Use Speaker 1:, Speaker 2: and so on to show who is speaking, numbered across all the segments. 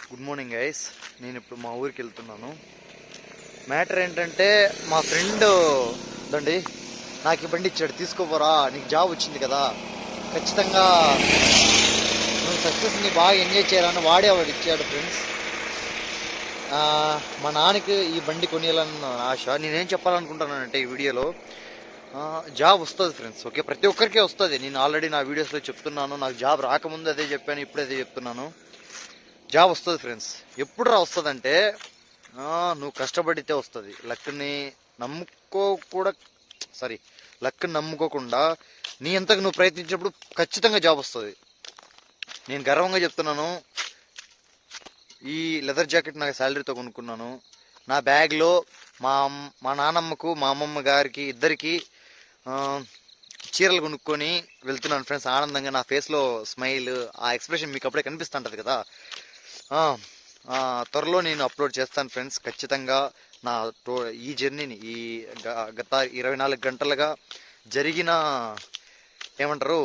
Speaker 1: Good morning guys. నేను ఇప్పుడు మా ఊరికి వెళ్తున్నాను. మ్యాటర్ ఏంటంటే మా ఫ్రెండ్ దండి నాకు ఈ బండి ఇచ్చాడు, తీసుకోపోరా నీకు జాబ్ వచ్చింది కదా, ఖచ్చితంగా నువ్వు సక్సెస్ని బాగా ఎంజాయ్ చేయాలని వాడే వాడు ఇచ్చాడు ఫ్రెండ్స్. మా నాన్నకి ఈ బండి కొనియాలన్న ఆశ. నేనేం చెప్పాలనుకుంటున్నానంటే ఈ వీడియోలో జాబ్ వస్తుంది ఫ్రెండ్స్. ఓకే, ప్రతి ఒక్కరికి వస్తుంది. నేను ఆల్రెడీ నా వీడియోస్లో చెప్తున్నాను. నాకు జాబ్ రాకముందు అదే చెప్పాను, ఇప్పుడు అదే చెప్తున్నాను. జాబ్ వస్తుంది ఫ్రెండ్స్. ఎప్పుడు రా వస్తుంది అంటే నువ్వు కష్టపడితే వస్తుంది. లక్ని నమ్ముకో కూడా సారీ లక్ని నమ్ముకోకుండా నీ అంతకు నువ్వు ప్రయత్నించినప్పుడు ఖచ్చితంగా జాబ్ వస్తుంది. నేను గర్వంగా చెప్తున్నాను, ఈ లెదర్ జాకెట్ నాకు శాలరీతో కొనుక్కున్నాను. నా బ్యాగ్లో మా నానమ్మకు మా అమ్మమ్మ గారికి ఇద్దరికి చీరలు కొనుక్కొని వెళ్తున్నాను ఫ్రెండ్స్. ఆనందంగా నా ఫేస్లో స్మైల్, ఆ ఎక్స్ప్రెషన్ మీకు అప్పుడే కనిపిస్తుంటుంది కదా. త్వరలో నేను అప్లోడ్ చేస్తాను ఫ్రెండ్స్. ఖచ్చితంగా నా ఈ జర్నీని, ఈ గత 24 గంటలుగా జరిగిన ఏమంటారు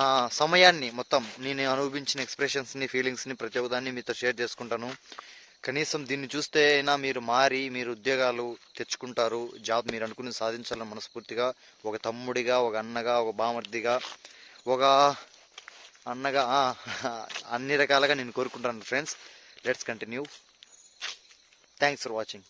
Speaker 1: నా సమయాన్ని మొత్తం నేను అనుభవించిన ఎక్స్ప్రెషన్స్ని, ఫీలింగ్స్ని ప్రతి ఒక్కదాన్ని మీతో షేర్ చేసుకుంటాను. కనీసం దీన్ని చూస్తే అయినా మీరు మారి మీరు ఉద్యోగాలు తెచ్చుకుంటారు, జాబ్ మీరు అనుకుని సాధించాలని మనస్ఫూర్తిగా ఒక తమ్ముడిగా, ఒక అన్నగా, ఒక బామర్దిగా, ఒక అన్నగా అన్ని రకాలుగా నేను కోరుకుంటాను friends. Let's continue. Thanks for watching.